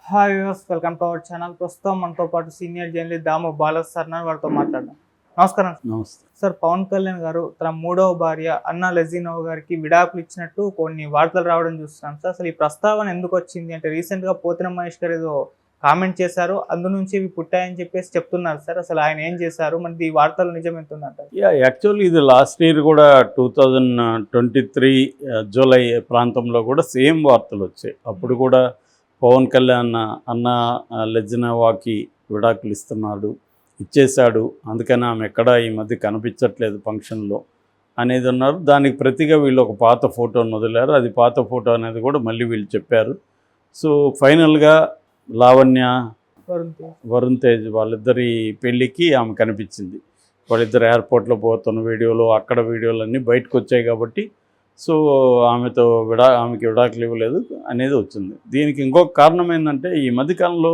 Hi viewers, welcome to our channel. ప్రస్తుతం మనతో పాటు సీనియర్ జర్నలిస్ట్ దాము బాలాస్ సార్ వారితో మాట్లాడదాం. నమస్కారం. నమస్తే సార్, పవన్ కళ్యాణ్ గారు తన మూడవ భార్య అన్నా లెజినోవా గారికి విడాకులు ఇచ్చినట్టు కొన్ని వార్తలు రావడం చూస్తున్నాం సార్. అసలు ఈ ప్రస్తావన ఎందుకు వచ్చింది అంటే, రీసెంట్గా పోతిన మహేష్ గారు ఏదో కామెంట్ చేశారు, అందు నుంచి ఇవి పుట్టాయని చెప్పేసి చెప్తున్నారు సార్. అసలు ఆయన ఏం చేశారు, మరి ఈ వార్తలు నిజం ఎంతుందంటారు? యాక్చువల్లీ ఇది లాస్ట్ ఇయర్ కూడా 2023 జూలై ప్రాంతంలో కూడా సేమ్ వార్తలు వచ్చాయి. అప్పుడు కూడా పవన్ కళ్యాణ్ అన్న లెజినోవాకి విడాకులు ఇచ్చేశాడు, అందుకని ఆమె ఎక్కడా ఈ మధ్య కనిపించట్లేదు ఫంక్షన్లో అనేది ఉన్నారు. దానికి ప్రతిగా వీళ్ళు ఒక పాత ఫోటోను వదిలారు. అది పాత ఫోటో అనేది కూడా మళ్ళీ వీళ్ళు చెప్పారు. సో ఫైనల్గా లావణ్య, వరుణ్ తేజ్ వాళ్ళిద్దరి పెళ్ళికి ఆమె కనిపించింది. వాళ్ళిద్దరు ఎయిర్పోర్ట్లో పోతున్న వీడియోలు, అక్కడ వీడియోలన్నీ బయటకు వచ్చాయి కాబట్టి సో ఆమెకి విడాకులు ఇవ్వలేదు అనేది వచ్చింది. దీనికి ఇంకొక కారణం ఏంటంటే, ఈ మధ్యకాలంలో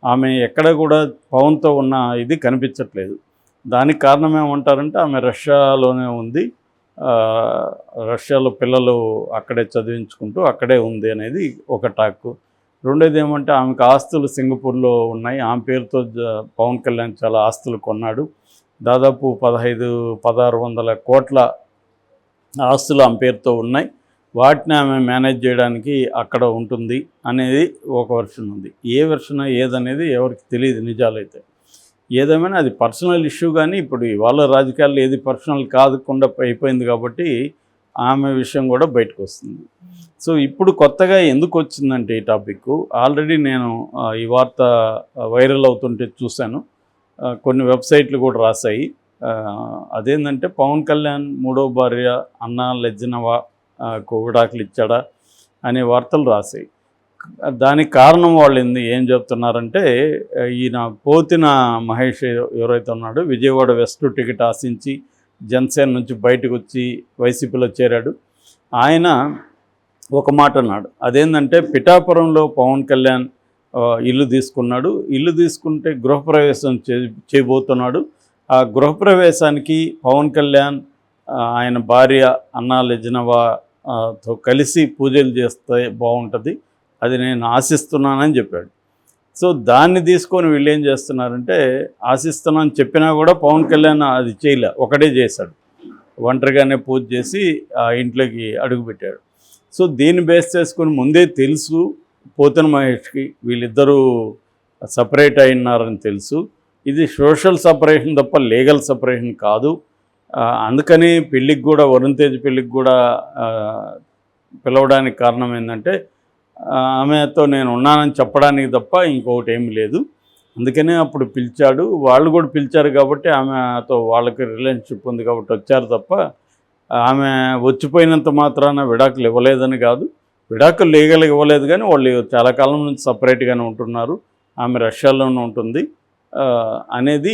ఆమె ఎక్కడ కూడా పవన్తో ఉన్న ఇది కనిపించట్లేదు. దానికి కారణం ఏమంటారంటే, ఆమె రష్యాలోనే ఉంది, రష్యాలో పిల్లలు అక్కడే చదివించుకుంటూ అక్కడే ఉంది అనేది ఒక టాక్. రెండోది ఏమంటే, ఆమెకు ఆస్తులు సింగపూర్లో ఉన్నాయి. ఆమె పేరుతో పవన్ కళ్యాణ్ చాలా ఆస్తులు కొన్నాడు. దాదాపు 1600 కోట్ల ఆస్తులు ఆమె పేరుతో ఉన్నాయి. వాటిని ఆమె మేనేజ్ చేయడానికి అక్కడ ఉంటుంది అనేది ఒక వెర్షన్ ఉంది. ఏ వెర్షన్ ఏదనేది ఎవరికి తెలియదు నిజాలైతే. ఏదేమైనా అది పర్సనల్ ఇష్యూ, కానీ ఇప్పుడు వాళ్ళ రాజకీయాల్లో ఏది పర్సనల్ కాకుండా అయిపోయింది కాబట్టి ఆమె విషయం కూడా బయటకు వస్తుంది. సో ఇప్పుడు కొత్తగా ఎందుకు వచ్చిందంటే ఈ టాపిక్, ఆల్రెడీ నేను ఈ వార్త వైరల్ అవుతుంటే చూశాను. కొన్ని వెబ్సైట్లు కూడా రాశాయి. అదేంటంటే, పవన్ కళ్యాణ్ మూడో భార్య అన్నా లెజినోవా విడాకులు ఇచ్చాడా అనే వార్తలు రాశాయి. దానికి కారణం వాళ్ళు ఏం చెప్తున్నారంటే, ఈయన పోతిన మహేష్ ఎవరైతే ఉన్నాడో, విజయవాడ వెస్ట్ టికెట్ ఆశించి జనసేన నుంచి బయటకు వచ్చి వైసీపీలో చేరాడు. ఆయన ఒక మాట అన్నాడు. అదేంటంటే, పిఠాపురంలో పవన్ కళ్యాణ్ ఇల్లు తీసుకున్నాడు. ఇల్లు తీసుకుంటే గృహప్రవేశం చేయబోతున్నాడు. ఆ గృహప్రవేశానికి పవన్ కళ్యాణ్ ఆయన భార్య అన్నా లెజినోవాతో కలిసి పూజలు చేస్తే బాగుంటుంది, అది నేను ఆశిస్తున్నానని చెప్పాడు. సో దాన్ని తీసుకొని వీళ్ళు ఏం చేస్తున్నారంటే, ఆశిస్తున్నానని చెప్పినా కూడా పవన్ కళ్యాణ్ అది చేయలే, ఒకటే చేశాడు. ఒంటరిగానే పూజ చేసి ఆ ఇంట్లోకి అడుగుపెట్టాడు. సో దీన్ని బేస్ చేసుకొని ముందే తెలుసు పోతిన మహేష్కి వీళ్ళిద్దరూ సపరేట్ అయినారని తెలుసు. ఇది సోషల్ సపరేషన్ తప్ప లీగల్ సపరేషన్ కాదు. అందుకని పెళ్ళికి కూడా, వరుణ్ తేజ్ పెళ్ళికి కూడా పిలవడానికి కారణం ఏంటంటే, ఆమెతో నేను ఉన్నానని చెప్పడానికి తప్ప ఇంకొకటి ఏమీ లేదు. అందుకనే అప్పుడు పిలిచాడు. వాళ్ళు కూడా పిలిచారు కాబట్టి ఆమెతో వాళ్ళకి రిలేషన్షిప్ ఉంది కాబట్టి వచ్చారు తప్ప, ఆమె వచ్చిపోయినంత మాత్రాన విడాకులు ఇవ్వలేదని కాదు. విడాకులు లీగల్గా ఇవ్వలేదు, కానీ వాళ్ళు చాలా కాలం నుంచి సపరేట్గానే ఉంటున్నారు. ఆమె రష్యాలోనే ఉంటుంది అనేది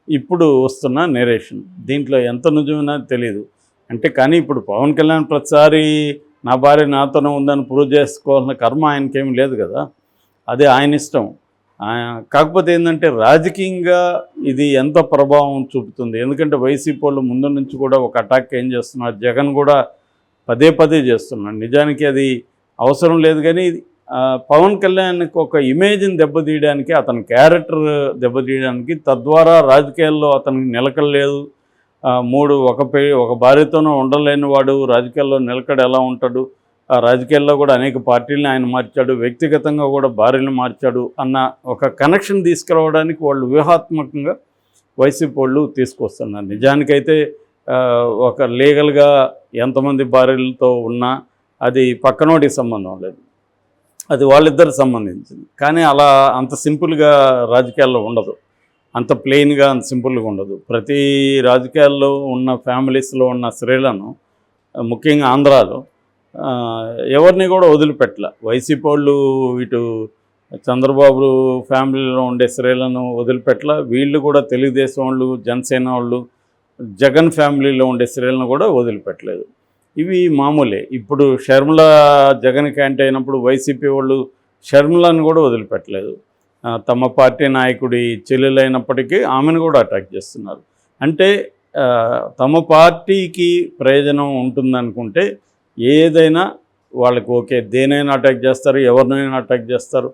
ఇప్పుడు వస్తున్న నేరేషన్. దీంట్లో ఎంత నిజమైనా తెలియదు అంటే. కానీ ఇప్పుడు పవన్ కళ్యాణ్ ప్రతిసారి నా భార్య నాతోనే ఉందని ప్రూవ్ చేసుకోవాల్సిన కర్మ ఆయనకేమీ లేదు కదా, అదే ఆయన ఇష్టం. కాకపోతే ఏంటంటే, రాజకీయంగా ఇది ఎంత ప్రభావం చూపుతుంది. ఎందుకంటే వైసీపీ వాళ్ళు ముందు నుంచి కూడా ఒక అటాక్ ఏం చేస్తున్నారు, జగన్ కూడా పదే పదే చేస్తున్నాడు. నిజానికి అది అవసరం లేదు, కానీ పవన్ కళ్యాణ్కి ఒక ఇమేజ్ని దెబ్బతీయడానికి, అతని క్యారెక్టర్ దెబ్బతీయడానికి, తద్వారా రాజకీయాల్లో అతనికి నిలకడలేదు. ఒక భార్యతోనూ ఉండలేని వాడు రాజకీయాల్లో నిలకడ ఎలా ఉంటాడు, రాజకీయాల్లో కూడా అనేక పార్టీలను ఆయన మార్చాడు, వ్యక్తిగతంగా కూడా భార్యను మార్చాడు అన్న ఒక కనెక్షన్ తీసుకురావడానికి వాళ్ళు వ్యూహాత్మకంగా వైసీపీ వాళ్ళు తీసుకొస్తున్నారు. నిజానికైతే ఒక లీగల్గా ఎంతమంది భార్యలతో ఉన్నా అది పక్కనోడికి సంబంధం లేదు, అది వాళ్ళిద్దరికి సంబంధించింది. కానీ అలా అంత సింపుల్గా రాజకీయాల్లో ఉండదు, అంత ప్లెయిన్గా అంత సింపుల్గా ఉండదు. ప్రతి రాజకీయాల్లో ఉన్న ఫ్యామిలీస్లో ఉన్న స్త్రీలను, ముఖ్యంగా ఆంధ్రాలో ఎవరిని కూడా వదిలిపెట్టలే వైసీపీ వాళ్ళు. ఇటు చంద్రబాబు ఫ్యామిలీలో ఉండే స్త్రీలను వదిలిపెట్టలే, వీళ్ళు కూడా తెలుగుదేశం వాళ్ళు, జనసేన వాళ్ళు, జగన్ ఫ్యామిలీలో ఉండే స్త్రీలను కూడా వదిలిపెట్టలేదు. ఇవి మామూలే. ఇప్పుడు షర్మిల జగన్ క్యాంట్ అయినప్పుడు వైసీపీ వాళ్ళు షర్మిలను కూడా వదిలిపెట్టలేదు. తమ పార్టీ నాయకుడి చెల్లెలైనప్పటికీ ఆమెను కూడా అటాక్ చేస్తున్నారు. అంటే తమ పార్టీకి ప్రయోజనం ఉంటుందనుకుంటే ఏదైనా వాళ్ళకి ఓకే, దేనైనా అటాక్ చేస్తారు, ఎవరినైనా అటాక్ చేస్తారు.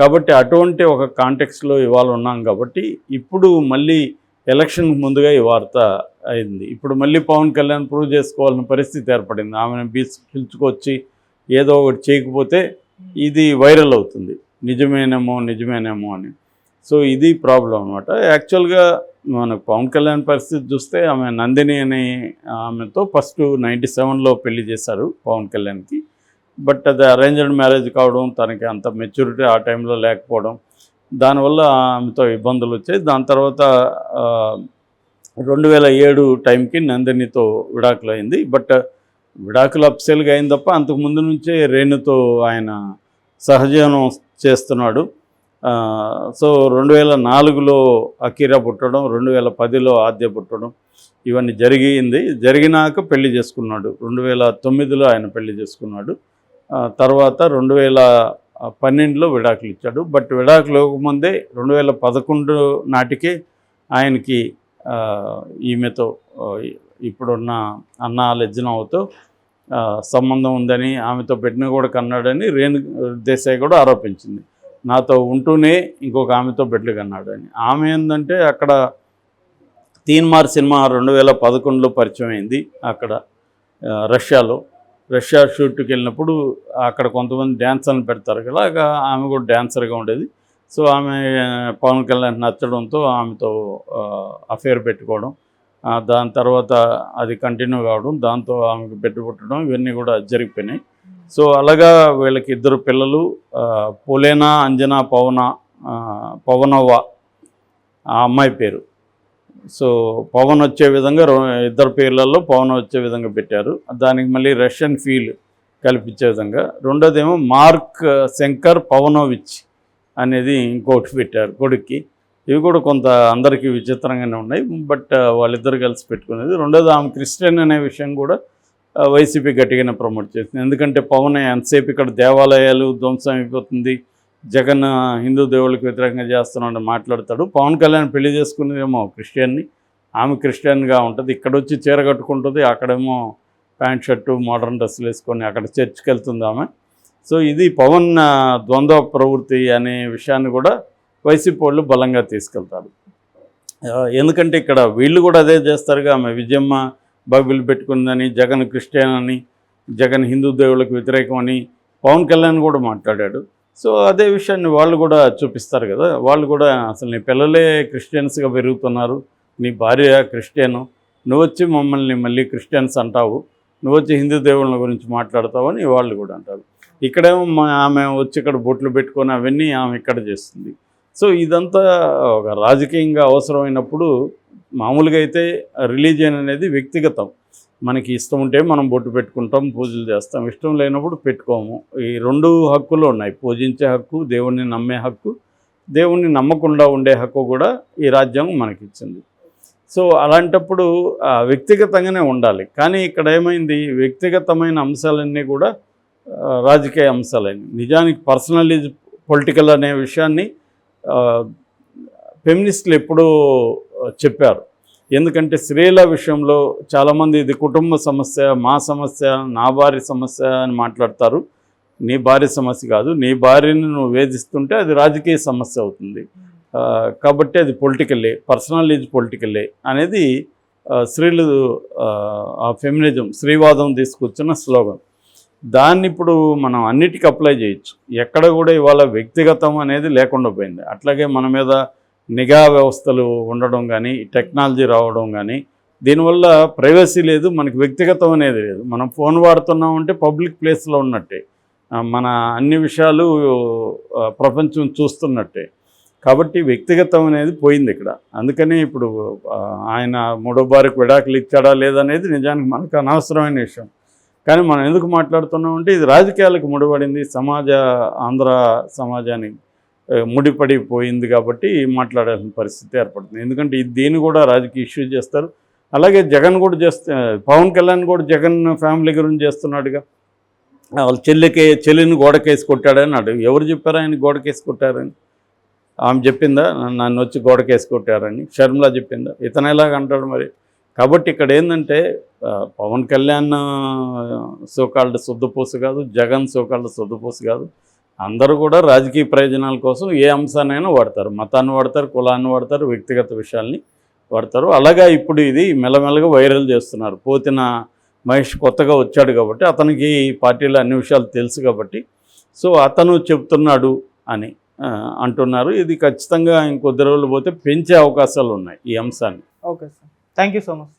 కాబట్టి అటువంటి ఒక కాంటెక్స్లో ఇవాళ ఉన్నాం కాబట్టి ఇప్పుడు మళ్ళీ ఎలక్షన్కి ముందుగా ఈ వార్త అయింది. ఇప్పుడు మళ్ళీ పవన్ కళ్యాణ్ ప్రూవ్ చేసుకోవాల్సిన పరిస్థితి ఏర్పడింది. ఆమెను పిలుచుకొచ్చి ఏదో ఒకటి చేయకపోతే ఇది వైరల్ అవుతుంది, నిజమేనేమో అని. సో ఇది ప్రాబ్లం అనమాట. యాక్చువల్గా మనకు పవన్ కళ్యాణ్ పరిస్థితి చూస్తే ఆమె నందిని అనే ఆమెతో ఫస్ట్ 97లో పెళ్లి చేశారు పవన్ కళ్యాణ్కి. బట్ అది అరేంజ్డ్ మ్యారేజ్ కావడం, తనకి అంత మెచ్యూరిటీ ఆ టైంలో లేకపోవడం, దానివల్ల ఆమెతో ఇబ్బందులు వచ్చాయి. దాని తర్వాత 2007 టైంకి నందినితో విడాకులు అయింది. బట్ విడాకులు అప్సెల్గా అయింది తప్ప అంతకుముందు నుంచే రేణుతో ఆయన సహజీవనం చేస్తున్నాడు. సో 2004లో అకీరా పుట్టడం, 2010లో ఆద్య పుట్టడం, ఇవన్నీ జరిగినాక పెళ్లి చేసుకున్నాడు. 2009లో ఆయన పెళ్లి చేసుకున్నాడు. తర్వాత 2012లో విడాకులు ఇచ్చాడు. బట్ విడాకులు ఇవ్వకముందే 2011 నాటికే ఆయనకి ఈమెతో ఇప్పుడున్న అన్నా లెజ్జినవతో సంబంధం ఉందని, ఆమెతో పెట్టిన కూడా కన్నాడని రేణు దేశాయ్ కూడా ఆరోపించింది. నాతో ఉంటూనే ఇంకొక ఆమెతో బెడ్లు కన్నాడని. ఆమె ఏంటంటే అక్కడ తీన్మార్ సినిమా 2011లో పరిచయం అయింది. అక్కడ రష్యా షూట్కి వెళ్ళినప్పుడు అక్కడ కొంతమంది డ్యాన్సర్ని పెడతారు కదా, ఆమె కూడా డ్యాన్సర్గా ఉండేది. సో ఆమె పవన్ కళ్యాణ్ నచ్చడంతో ఆమెతో అఫేర్ పెట్టుకోవడం, దాని తర్వాత అది కంటిన్యూ కావడం, దాంతో ఆమెకు పెట్టుబట్టడం, ఇవన్నీ కూడా జరిగిపోయినాయి. సో అలాగా వీళ్ళకి 2 పిల్లలు, పోలేనా అంజనా పవనవ్వ ఆ అమ్మాయి పేరు. సో పవన్ వచ్చే విధంగా 2 పేర్లలో పవన్ వచ్చే విధంగా పెట్టారు. దానికి మళ్ళీ రష్యన్ ఫీల్ కల్పించే విధంగా. రెండోదేమో మార్క్ శంకర్ పవనోవిచ్ అనేది ఇంకోటి పెట్టారు కొడుక్కి. ఇవి కూడా కొంత అందరికీ విచిత్రంగానే ఉన్నాయి. బట్ వాళ్ళిద్దరు కలిసి పెట్టుకునేది. రెండోది ఆమె క్రిస్టియన్ అనే విషయం కూడా వైసీపీ గట్టిగానే ప్రమోట్ చేసింది. ఎందుకంటే పవన్ ఎంతసేపు ఇక్కడ దేవాలయాలు ధ్వంసం అయిపోతుంది, జగన్ హిందూ దేవుళ్ళకి వ్యతిరేకంగా చేస్తున్నాడని మాట్లాడతాడు. పవన్ కళ్యాణ్ పెళ్లి చేసుకునేదేమో క్రిస్టియన్ని, ఆమె క్రిస్టియన్గా ఉంటుంది. ఇక్కడ వచ్చి చీర కట్టుకుంటుంది, అక్కడేమో ప్యాంట్ షర్టు మోడర్న్ డ్రెస్సులు వేసుకొని అక్కడ చర్చికి వెళ్తుంది ఆమె. సో ఇది పవన్ ద్వంద్వ ప్రవృత్తి అనే విషయాన్ని కూడా వైసీపీ వాళ్ళు బలంగా తీసుకెళ్తారు. ఎందుకంటే ఇక్కడ వీళ్ళు కూడా అదే చేస్తారుగా. ఆమె విజయమ్మ బైబిల్ పెట్టుకుందని, జగన్ క్రిస్టియన్ అని, జగన్ హిందూ దేవుళ్ళకి వ్యతిరేకం అని పవన్ కళ్యాణ్ కూడా మాట్లాడాడు. సో అదే విషయాన్ని వాళ్ళు కూడా చూపిస్తారు కదా. వాళ్ళు కూడా అసలు నీ పిల్లలే క్రిస్టియన్స్గా పెరుగుతున్నారు, నీ భార్య క్రిస్టియను, నువ్వు వచ్చి మమ్మల్ని మళ్ళీ క్రిస్టియన్స్ అంటావు, నువ్వు వచ్చి హిందూ దేవుళ్ళ గురించి మాట్లాడతావు అని వాళ్ళు కూడా అంటారు. ఇక్కడేమో ఆమె వచ్చి ఇక్కడ బొట్లు పెట్టుకొని అవన్నీ ఆమె ఇక్కడ చేస్తుంది. సో ఇదంతా ఒక రాజకీయంగా అవసరమైనప్పుడు, మామూలుగా అయితే రిలీజియన్ అనేది వ్యక్తిగతం. మనకి ఇష్టం ఉంటే మనం బొట్టు పెట్టుకుంటాం, పూజలు చేస్తాం, ఇష్టం లేనప్పుడు పెట్టుకోము. ఈ 2 హక్కులు ఉన్నాయి, పూజించే హక్కు, దేవుణ్ణి నమ్మే హక్కు, దేవుణ్ణి నమ్మకుండా ఉండే హక్కు కూడా ఈ రాజ్యాంగం మనకిచ్చింది. సో అలాంటప్పుడు వ్యక్తిగతంగానే ఉండాలి. కానీ ఇక్కడ ఏమైంది, వ్యక్తిగతమైన అంశాలన్నీ కూడా రాజకీయ అంశాలైనవి. నిజానికి పర్సనల్ ఈజ్ పొలిటికల్ అనే విషయాన్ని ఫెమినిస్టులు ఎప్పుడూ చెప్పారు. ఎందుకంటే స్త్రీల విషయంలో చాలామంది ఇది కుటుంబ సమస్య, మా సమస్య, నా భార్య సమస్య అని మాట్లాడతారు. నీ భార్య సమస్య కాదు, నీ భార్యని నువ్వు వేధిస్తుంటే అది రాజకీయ సమస్య అవుతుంది. కాబట్టి అది పొలిటికల్లే, పర్సనల్ ఈజ్ పొలిటికల్లే అనేది స్త్రీలు ఆ ఫెమినిజం, స్త్రీవాదం తీసుకొచ్చిన స్లోగన్. దాన్ని ఇప్పుడు మనం అన్నిటికీ అప్లై చేయొచ్చు. ఎక్కడ కూడా ఇవాళ వ్యక్తిగతం అనేది లేకుండా పోయింది. అట్లాగే మన మీద నిఘా వ్యవస్థలు ఉండడం కానీ, టెక్నాలజీ రావడం కానీ, దీనివల్ల ప్రైవసీ లేదు, మనకి వ్యక్తిగతం అనేది లేదు. మనం ఫోన్ వాడుతున్నామంటే పబ్లిక్ ప్లేస్లో ఉన్నట్టే, మన అన్ని విషయాలు ప్రపంచం చూస్తున్నట్టే. కాబట్టి వ్యక్తిగతం అనేది పోయింది ఇక్కడ. అందుకని ఇప్పుడు ఆయన 3వ భార్యకు విడాకులు ఇచ్చాడా లేదనేది నిజానికి మనకు అనవసరమైన విషయం. కానీ మనం ఎందుకు మాట్లాడుతున్నామంటే ఇది రాజకీయాలకు ముడిపడింది, ఆంధ్ర సమాజానికి ముడిపడిపోయింది కాబట్టి మాట్లాడాల్సిన పరిస్థితి ఏర్పడుతుంది. ఎందుకంటే దీన్ని కూడా రాజకీయ ఇష్యూ చేస్తారు. అలాగే జగన్ కూడా పవన్ కళ్యాణ్ కూడా జగన్ ఫ్యామిలీ గురించి చేస్తున్నాడుగా. వాళ్ళ చెల్లిని గోడకేసి కొట్టాడని అడుగు. ఎవరు చెప్పారు ఆయన గోడకేసి కొట్టారని? ఆమె చెప్పిందా నన్ను వచ్చి గోడకేసి కొట్టారని? షర్మిలా చెప్పిందా? ఇతనేలాగా అంటాడు మరి? కాబట్టి ఇక్కడ ఏంటంటే పవన్ కళ్యాణ్ సోకాల్డ్ సొద్దుపోసు కాదు, జగన్ సోకాల్డ్ సొద్దుపోసు కాదు. అందరూ కూడా రాజకీయ ప్రయోజనాల కోసం ఏ అంశాన్నైనా వాడతారు, మతాన్ని వాడతారు, కులాన్ని వాడతారు, వ్యక్తిగత విషయాల్ని వాడతారు. అలాగా ఇప్పుడు ఇది మెల్లమెల్లగా వైరల్ చేస్తున్నారు. పోతిన మహేష్ కొత్తగా వచ్చాడు కాబట్టి అతనికి ఈ పార్టీలో అన్ని విషయాలు తెలుసు కాబట్టి సో అతను చెప్తున్నాడు అని అంటున్నారు. ఇది ఖచ్చితంగా ఇంకొద్ది రోజులు పోతే పెంచే అవకాశాలు ఉన్నాయి ఈ అంశాన్ని. Okay sir, thank you so much.